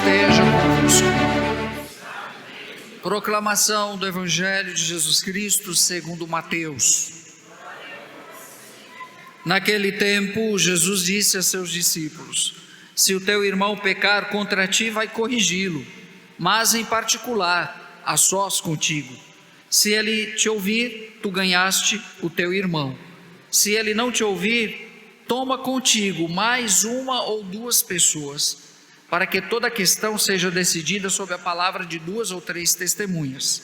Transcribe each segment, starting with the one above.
esteja convosco. Proclamação do Evangelho de Jesus Cristo segundo Mateus. Naquele tempo, Jesus disse a seus discípulos: se o teu irmão pecar contra ti, vai corrigi-lo, mas em particular, a sós contigo. Se ele te ouvir, tu ganhaste o teu irmão. Se ele não te ouvir, toma contigo mais uma ou duas pessoas, para que toda a questão seja decidida sob a palavra de 2 ou 3 testemunhas.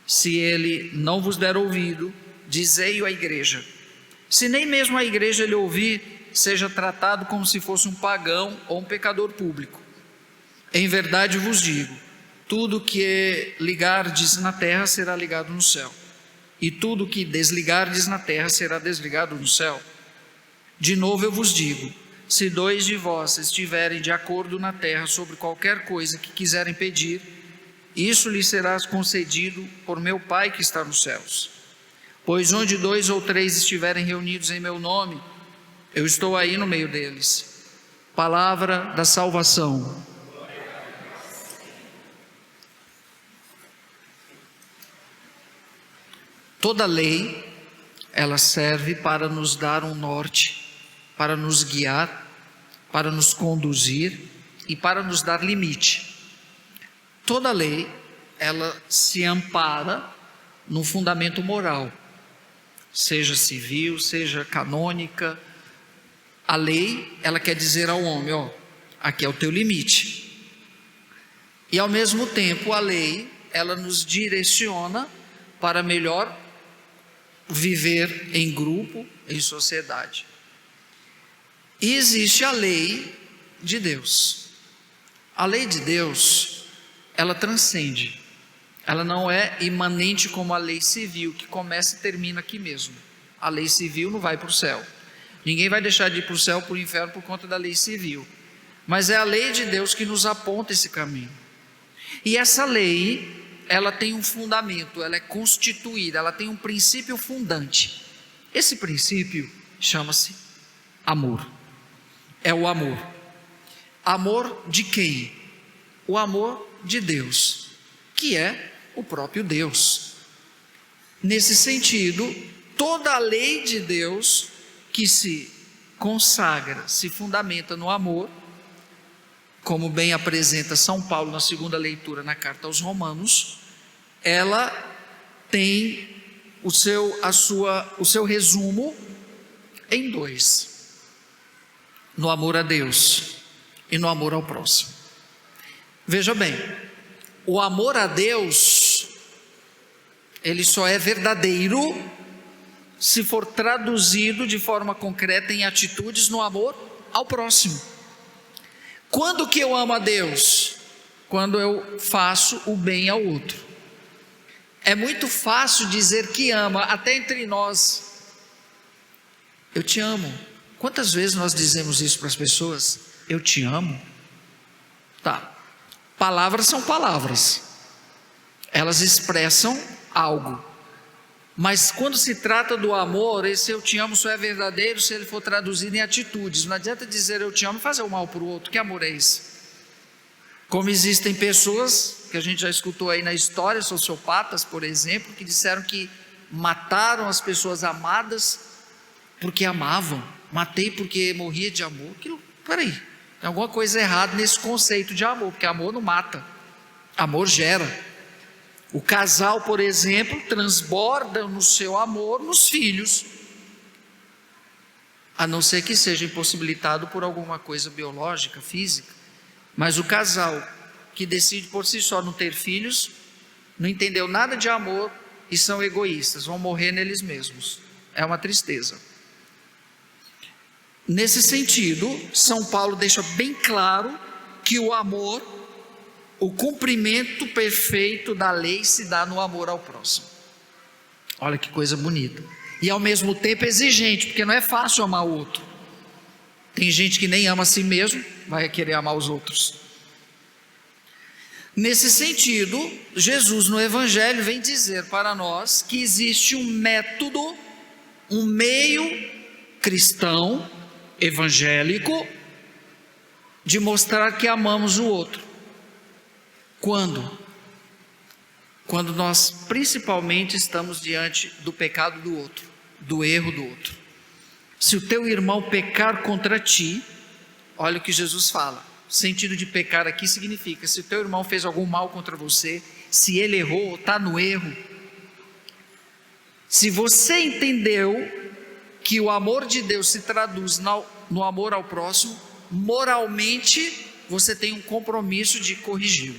Se ele não vos der ouvido, dizei-o à igreja. Se nem mesmo a igreja lhe ouvir, seja tratado como se fosse um pagão ou um pecador público. Em verdade vos digo, tudo que ligardes na terra será ligado no céu, e tudo que desligardes na terra será desligado no céu. De novo eu vos digo, se 2 de vós estiverem de acordo na terra sobre qualquer coisa que quiserem pedir, isso lhes será concedido por meu Pai que está nos céus. Pois onde 2 ou 3 estiverem reunidos em meu nome, eu estou aí no meio deles. Palavra da salvação. Toda lei, ela serve para nos dar um norte, para nos guiar, para nos conduzir e para nos dar limite. Toda lei, ela se ampara no fundamento moral, seja civil, seja canônica. A lei, ela quer dizer ao homem, ó, aqui é o teu limite. E ao mesmo tempo, a lei, ela nos direciona para melhor viver em grupo, em sociedade. E existe a lei de Deus. A lei de Deus, ela transcende. Ela não é imanente como a lei civil, que começa e termina aqui mesmo. A lei civil não vai para o céu. Ninguém vai deixar de ir para o céu ou para o inferno por conta da lei civil. Mas é a lei de Deus que nos aponta esse caminho. E essa lei, ela tem um fundamento, ela é constituída, ela tem um princípio fundante. Esse princípio chama-se amor. É o amor. Amor de quem? O amor de Deus, que é o próprio Deus. Nesse sentido, toda a lei de Deus que se consagra, se fundamenta no amor, como bem apresenta São Paulo na segunda leitura na carta aos Romanos, ela tem o seu resumo em 2: no amor a Deus e no amor ao próximo. Veja bem, o amor a Deus, ele só é verdadeiro se for traduzido de forma concreta em atitudes no amor ao próximo. Quando que eu amo a Deus? Quando eu faço o bem ao outro. É muito fácil dizer que ama, até entre nós. Eu te amo. Quantas vezes nós dizemos isso para as pessoas? Eu te amo. Tá. Palavras são palavras. Elas expressam algo. Mas quando se trata do amor, esse eu te amo só é verdadeiro se ele for traduzido em atitudes. Não adianta dizer eu te amo e fazer o mal para o outro. Que amor é esse? Como existem pessoas, que a gente já escutou aí na história, sociopatas, por exemplo, que disseram que mataram as pessoas amadas porque amavam. Matei porque morria de amor. Peraí, tem alguma coisa errada nesse conceito de amor, porque amor não mata, amor gera. O casal, por exemplo, transborda no seu amor nos filhos, a não ser que seja impossibilitado por alguma coisa biológica, física. Mas o casal que decide por si só não ter filhos, não entendeu nada de amor e são egoístas, vão morrer neles mesmos. É uma tristeza. Nesse sentido, São Paulo deixa bem claro que o amor, o cumprimento perfeito da lei se dá no amor ao próximo. Olha que coisa bonita. E ao mesmo tempo exigente, porque não é fácil amar o outro. Tem gente que nem ama a si mesmo, vai querer amar os outros. Nesse sentido, Jesus no Evangelho vem dizer para nós que existe um método, um meio cristão, evangélico, de mostrar que amamos o outro. Quando? Quando nós principalmente estamos diante do pecado do outro, do erro do outro. Se o teu irmão pecar contra ti, olha o que Jesus fala. O sentido de pecar aqui significa, se o teu irmão fez algum mal contra você, se ele errou, está no erro, se você entendeu que o amor de Deus se traduz no amor ao próximo, moralmente você tem um compromisso de corrigi-lo.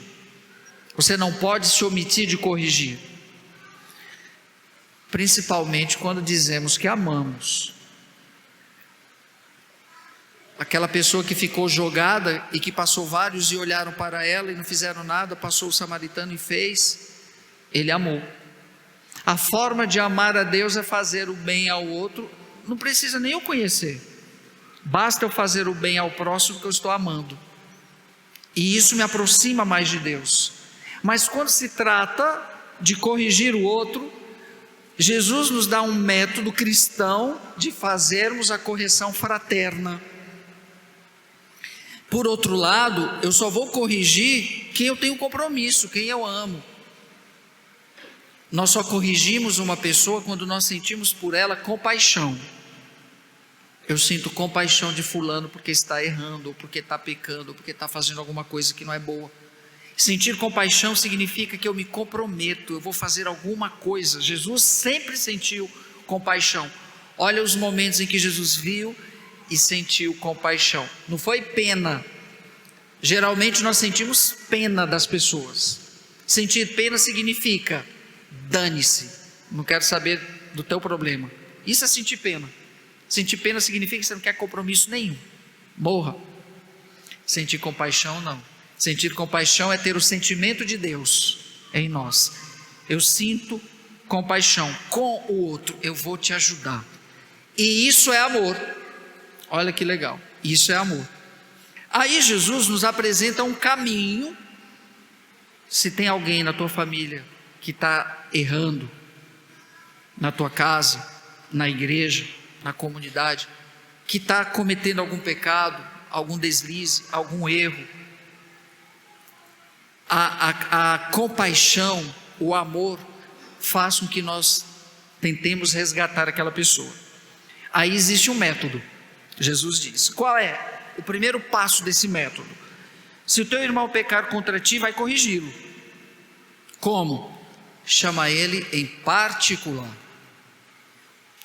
Você não pode se omitir de corrigir, principalmente quando dizemos que amamos. Aquela pessoa que ficou jogada e que passou vários e olharam para ela e não fizeram nada, passou o samaritano e fez, ele amou. A forma de amar a Deus é fazer o bem ao outro, não precisa nem eu conhecer, basta eu fazer o bem ao próximo que eu estou amando, e isso me aproxima mais de Deus. Mas quando se trata de corrigir o outro, Jesus nos dá um método cristão de fazermos a correção fraterna. Por outro lado, eu só vou corrigir quem eu tenho compromisso, quem eu amo. Nós só corrigimos uma pessoa quando nós sentimos por ela compaixão. Eu sinto compaixão de fulano porque está errando, ou porque está pecando, ou porque está fazendo alguma coisa que não é boa. Sentir compaixão significa que eu me comprometo, eu vou fazer alguma coisa. Jesus sempre sentiu compaixão. Olha os momentos em que Jesus viu e sentiu compaixão. Não foi pena. Geralmente nós sentimos pena das pessoas. Sentir pena significa: dane-se, não quero saber do teu problema. Isso é sentir pena. Sentir pena significa que você não quer compromisso nenhum. Morra. Sentir compaixão não. Sentir compaixão é ter o sentimento de Deus em nós. Eu sinto compaixão com o outro, eu vou te ajudar. E isso é amor. Olha que legal, isso é amor. Aí Jesus nos apresenta um caminho. Se tem alguém na tua família que está errando, na tua casa, na igreja, na comunidade, que está cometendo algum pecado, algum deslize, algum erro, a compaixão, o amor faz com que nós tentemos resgatar aquela pessoa. Aí existe um método. Jesus diz, qual é o primeiro passo desse método? Se o teu irmão pecar contra ti, vai corrigi-lo. Como? Chama ele em particular,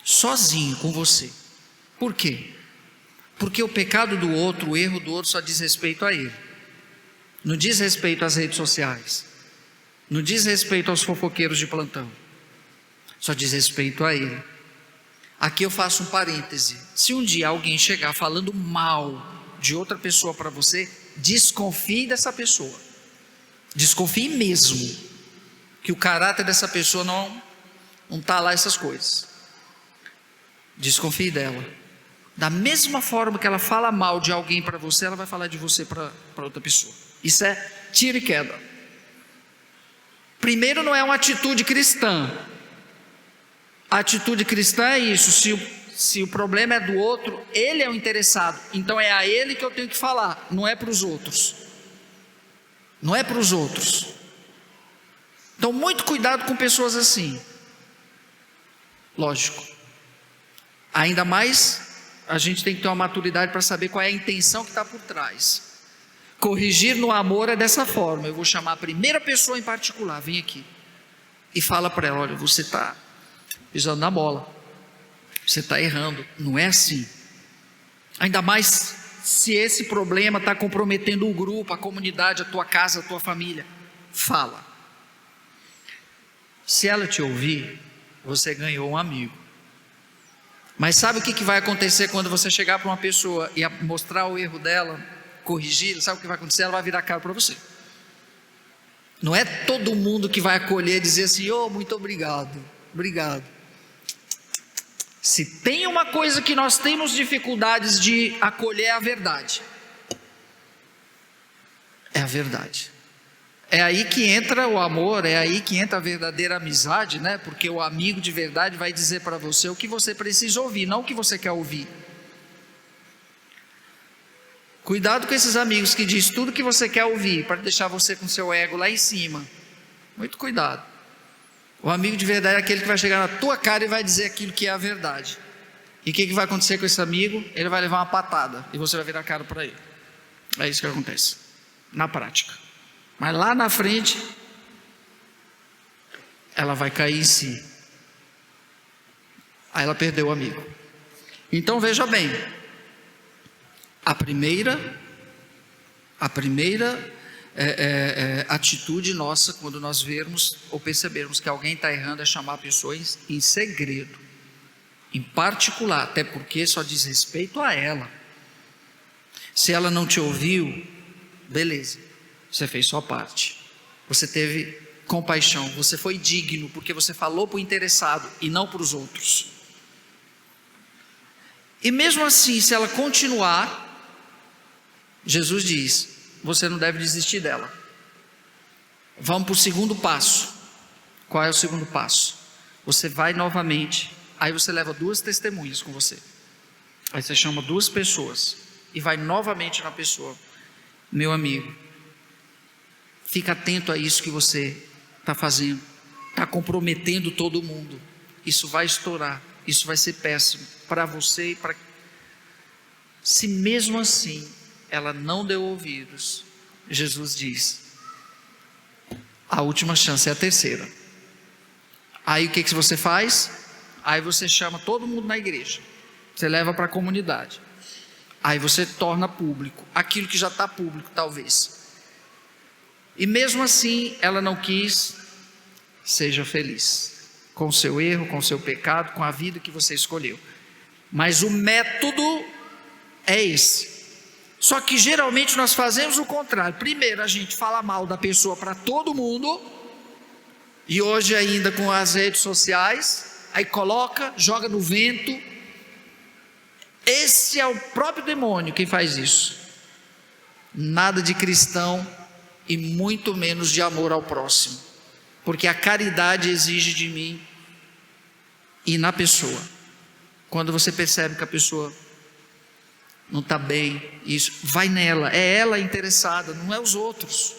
sozinho com você. Por quê? Porque o pecado do outro, o erro do outro só diz respeito a ele, não diz respeito às redes sociais, não diz respeito aos fofoqueiros de plantão, só diz respeito a ele. Aqui eu faço um parêntese. Se um dia alguém chegar falando mal de outra pessoa para você, desconfie dessa pessoa, desconfie mesmo, que o caráter dessa pessoa não está lá essas coisas. Desconfie dela. Da mesma forma que ela fala mal de alguém para você, ela vai falar de você para outra pessoa. Isso é tiro e queda. Primeiro, não é uma atitude cristã. A atitude cristã é isso: se o problema é do outro, ele é o interessado, então é a ele que eu tenho que falar, não é para os outros. Não é para os outros. Então, muito cuidado com pessoas assim. Lógico. Ainda mais, a gente tem que ter uma maturidade para saber qual é a intenção que está por trás. Corrigir no amor é dessa forma. Eu vou chamar a primeira pessoa em particular, vem aqui, e fala para ela: olha, você está pisando na bola, você está errando, não é assim. Ainda mais se esse problema está comprometendo o grupo, a comunidade, a tua casa, a tua família. Fala. Se ela te ouvir, você ganhou um amigo. Mas sabe o que vai acontecer quando você chegar para uma pessoa e mostrar o erro dela, corrigir? Sabe o que vai acontecer? Ela vai virar a cara para você. Não é todo mundo que vai acolher e dizer assim: oh, muito obrigado, obrigado. Se tem uma coisa que nós temos dificuldades de acolher, é a verdade. É a verdade. É aí que entra o amor, é aí que entra a verdadeira amizade, né? Porque o amigo de verdade vai dizer para você o que você precisa ouvir, não o que você quer ouvir. Cuidado com esses amigos que diz tudo que você quer ouvir para deixar você com seu ego lá em cima. Muito cuidado. O amigo de verdade é aquele que vai chegar na tua cara e vai dizer aquilo que é a verdade. E o que vai acontecer com esse amigo? Ele vai levar uma patada e você vai virar a cara para ele. É isso que acontece na prática. Mas lá na frente, ela vai cair em si. Aí ela perdeu o amigo. Então veja bem, a primeira atitude nossa, quando nós vermos ou percebermos que alguém está errando, é chamar pessoas em segredo, em particular, até porque só diz respeito a ela. Se ela não te ouviu, beleza, você fez sua parte, você teve compaixão, você foi digno, porque você falou para o interessado e não para os outros. E mesmo assim, se ela continuar, Jesus diz, você não deve desistir dela. Vamos para o segundo passo. Qual é o segundo passo? Você vai novamente, aí você leva 2 testemunhas com você. Aí você chama 2 pessoas e vai novamente na pessoa. Meu amigo, fica atento a isso que você está fazendo. Está comprometendo todo mundo. Isso vai estourar. Isso vai ser péssimo para você e para... Se mesmo assim ela não deu ouvidos, Jesus diz, a última chance é a terceira. Aí o que você faz? Aí você chama todo mundo na igreja, você leva para a comunidade, aí você torna público aquilo que já está público talvez. E mesmo assim ela não quis, seja feliz com o seu erro, com o seu pecado, com a vida que você escolheu. Mas o método é esse. Só que geralmente nós fazemos o contrário. Primeiro a gente fala mal da pessoa para todo mundo, e hoje ainda com as redes sociais, aí coloca, joga no vento. Esse é o próprio demônio quem faz isso. Nada de cristão e muito menos de amor ao próximo, porque a caridade exige de mim e na pessoa. Quando você percebe que a pessoa não está bem, isso, vai nela, é ela interessada, não é os outros.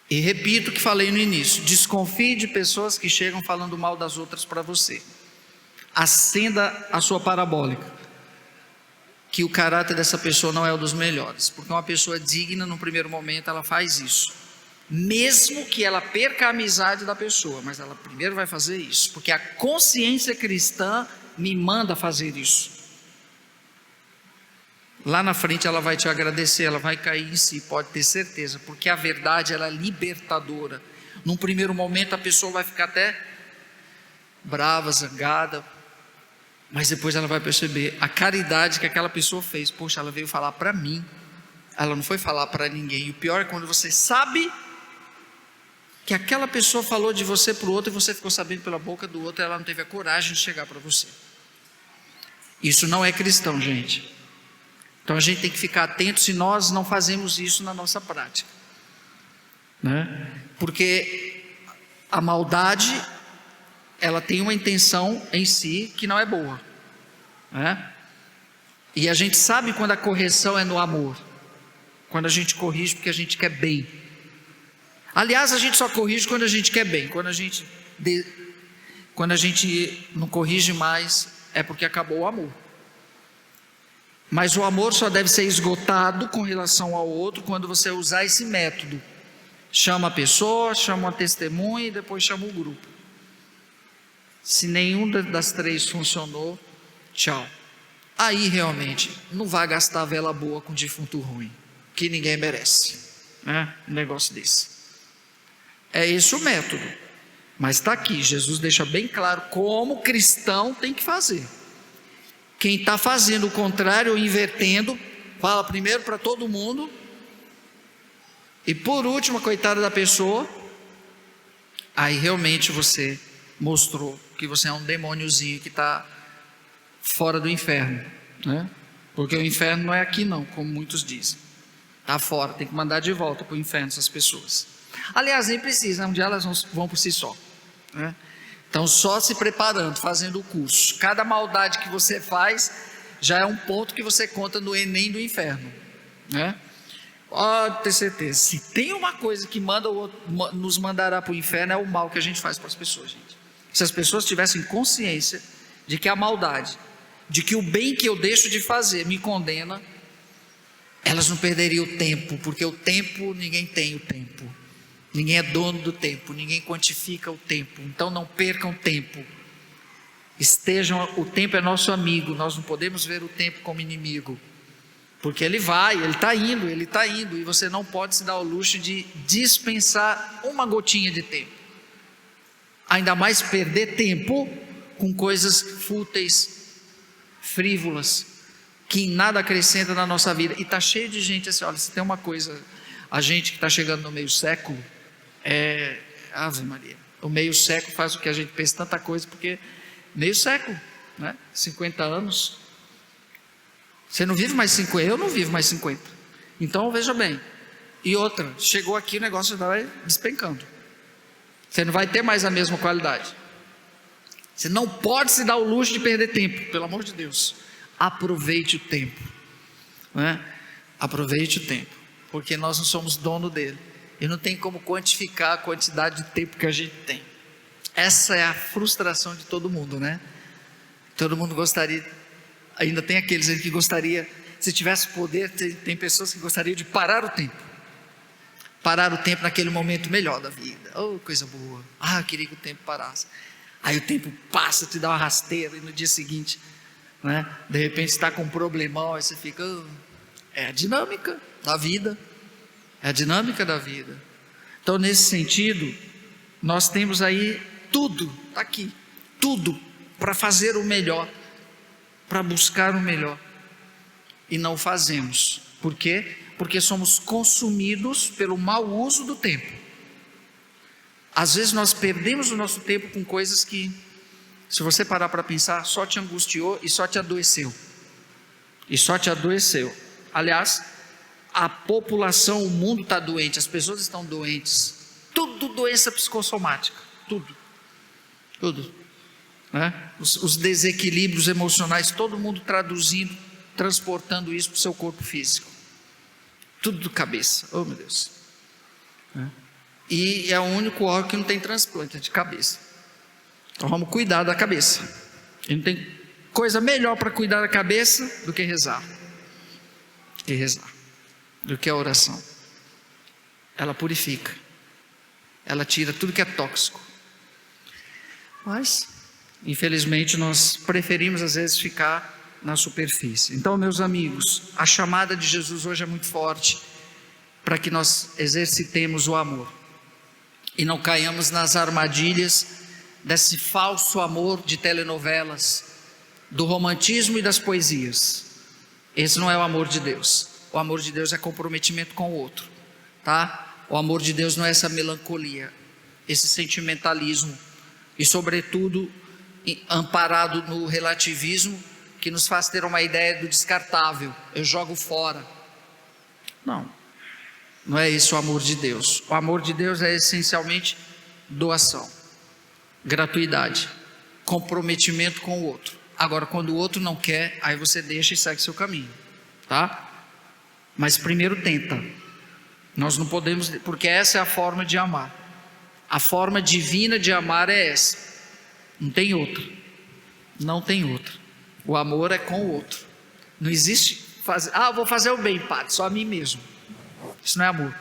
E repito o que falei no início, desconfie de pessoas que chegam falando mal das outras para você. Acenda a sua parabólica, que o caráter dessa pessoa não é o dos melhores, porque uma pessoa digna, no primeiro momento, ela faz isso, mesmo que ela perca a amizade da pessoa, mas ela primeiro vai fazer isso, porque a consciência cristã me manda fazer isso. Lá na frente ela vai te agradecer, ela vai cair em si, pode ter certeza, porque a verdade ela é libertadora. Num primeiro momento a pessoa vai ficar até brava, zangada, mas depois ela vai perceber a caridade que aquela pessoa fez. Poxa, ela veio falar para mim, ela não foi falar para ninguém. E o pior é quando você sabe que aquela pessoa falou de você para o outro e você ficou sabendo pela boca do outro e ela não teve a coragem de chegar para você. Isso não é cristão, gente. Então a gente tem que ficar atento se nós não fazemos isso na nossa prática, né? Porque a maldade, ela tem uma intenção em si que não é boa, né? E a gente sabe quando a correção é no amor, quando a gente corrige porque a gente quer bem. Aliás, a gente só corrige quando a gente quer bem. Quando a gente não corrige mais, é porque acabou o amor. Mas o amor só deve ser esgotado com relação ao outro quando você usar esse método. Chama a pessoa, chama uma testemunha e depois chama o grupo. Se nenhum das 3 funcionou, tchau. Aí realmente não vai gastar vela boa com defunto ruim, que ninguém merece, né? Um negócio desse. É esse o método. Mas está aqui, Jesus deixa bem claro como o cristão tem que fazer. Quem está fazendo o contrário ou invertendo, fala primeiro para todo mundo, e por último, a coitada da pessoa, aí realmente você mostrou que você é um demôniozinho que está fora do inferno, né? Porque o inferno não é aqui não, como muitos dizem, está fora, tem que mandar de volta para o inferno essas pessoas. Aliás, nem precisa, um dia elas vão por si só, né? Então só se preparando, fazendo o curso. Cada maldade que você faz, já é um ponto que você conta no Enem do inferno, né? Pode ter certeza, se tem uma coisa que nos mandará para o inferno, é o mal que a gente faz para as pessoas, gente. Se as pessoas tivessem consciência de que a maldade, de que o bem que eu deixo de fazer me condena, elas não perderiam o tempo, porque o tempo, ninguém tem o tempo, ninguém é dono do tempo, ninguém quantifica o tempo, então não percam tempo. O tempo é nosso amigo, nós não podemos ver o tempo como inimigo, porque ele está indo, e você não pode se dar ao luxo de dispensar uma gotinha de tempo, ainda mais perder tempo com coisas fúteis, frívolas, que em nada acrescenta na nossa vida. E está cheio de gente assim, olha, se tem uma coisa, a gente que está chegando no meio século, Ave Maria, o meio século faz o que a gente pensa tanta coisa, porque meio século, né? 50 anos, você não vive mais 50, eu não vivo mais 50, então veja bem, e outra, chegou aqui o negócio vai despencando, você não vai ter mais a mesma qualidade, você não pode se dar o luxo de perder tempo, pelo amor de Deus, aproveite o tempo, né? Aproveite o tempo, porque nós não somos dono dele, e não tem como quantificar a quantidade de tempo que a gente tem. Essa é a frustração de todo mundo, né? Todo mundo gostaria, ainda tem aqueles que gostaria, se tivesse poder, tem pessoas que gostariam de parar o tempo naquele momento melhor da vida. Oh, coisa boa, eu queria que o tempo parasse. Aí o tempo passa, te dá uma rasteira, e no dia seguinte, né, de repente está com um problemão, aí você fica, é a dinâmica da vida, então nesse sentido, nós temos aí tudo, está aqui, tudo para fazer o melhor, para buscar o melhor, e não fazemos. Por quê? Porque somos consumidos pelo mau uso do tempo. Às vezes nós perdemos o nosso tempo com coisas que, se você parar para pensar, só te angustiou e só te adoeceu. Aliás, a população, o mundo está doente, as pessoas estão doentes, tudo doença psicossomática, tudo, né? Os desequilíbrios emocionais, todo mundo transportando isso para o seu corpo físico, tudo do cabeça, oh meu Deus, né? E é o único órgão que não tem transplante de cabeça, então vamos cuidar da cabeça, e não tem coisa melhor para cuidar da cabeça do que rezar, do que a oração. Ela purifica, ela tira tudo que é tóxico, mas infelizmente nós preferimos às vezes ficar na superfície. Então, meus amigos, a chamada de Jesus hoje é muito forte, para que nós exercitemos o amor, e não caiamos nas armadilhas desse falso amor de telenovelas, do romantismo e das poesias. Esse não é o amor de Deus. O amor de Deus é comprometimento com o outro, tá? O amor de Deus não é essa melancolia, esse sentimentalismo, e sobretudo amparado no relativismo, que nos faz ter uma ideia do descartável, eu jogo fora. Não é esse o amor de Deus. O amor de Deus é essencialmente doação, gratuidade, comprometimento com o outro. Agora, quando o outro não quer, aí você deixa e segue seu caminho, tá? Mas primeiro tenta. Nós não podemos, porque essa é a forma de amar. A forma divina de amar é essa. Não tem outra. O amor é com o outro. Não existe vou fazer o bem, padre, só a mim mesmo. Isso não é amor.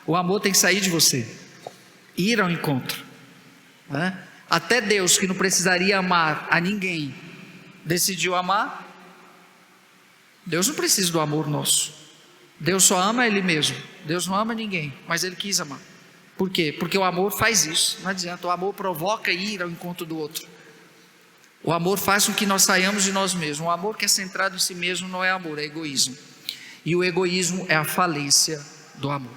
O amor tem que sair de você, ir ao encontro, né? Até Deus, que não precisaria amar a ninguém, decidiu amar. Deus não precisa do amor nosso. Deus só ama Ele mesmo. Deus não ama ninguém, mas Ele quis amar. Por quê? Porque o amor faz isso. Não adianta, o amor provoca ir ao encontro do outro. O amor faz com que nós saiamos de nós mesmos. O amor que é centrado em si mesmo não é amor, é egoísmo. E o egoísmo é a falência do amor.